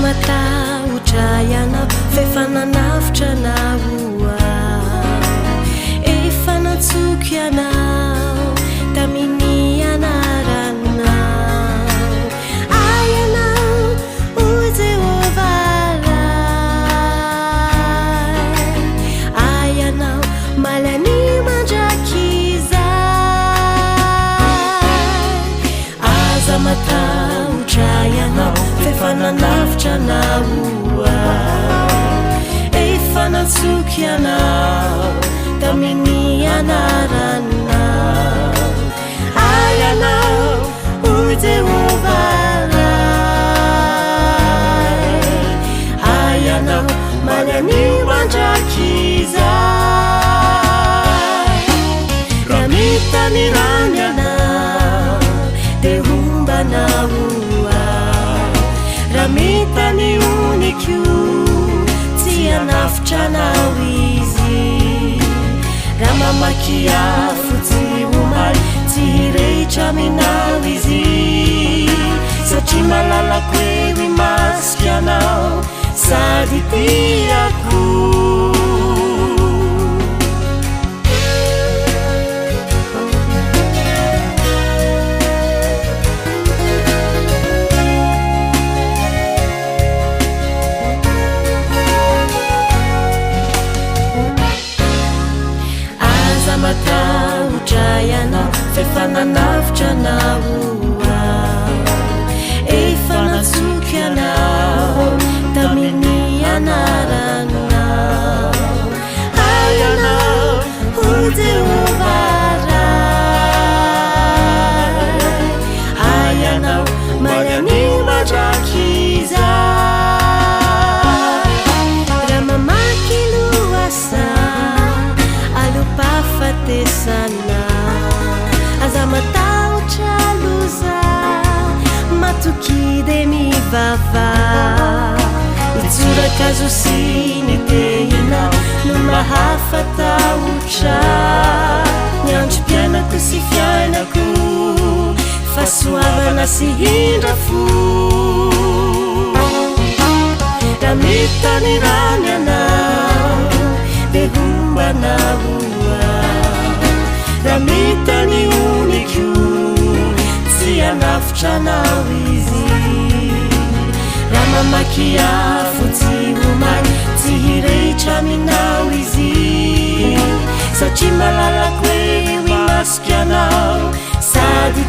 matahotrayanao fefananavitranao efa natsoky anao tamin'ny anaranao ayanao o Jehovaray ayanao malany mandrakizay aza matahotrayanao fefananavitranao efa natsoky anao tamin'ny anaranao ayanao o Jehovaray ayanao malany mandrakizay raha mitany rany anao de hombanao raha mitany onikyo tsy anafitranao izy raha mamaky afo tsy omaly tsy hireitra aminao izy satria malalako eo imasika anao sady tiako matahotrayanao fefananavitranao efa natsoky anao tamin'ny anaranao ayanao o Jehovaray ayanao malany mandrakizay raha mamaky loasa alupafatesana aza matahotra loza matoky de mivava itsorakazo sy nitehinao no mahafatahotra niandro mpianako sy fiainako fahasoavana sy hindrafo raha mitany rany anao de hombanao raha mitany onikyo tsy anafitranao izy raha mamaky afo tsy omaly tsy hireitra aminao izy satria malalako eo imasika anao sady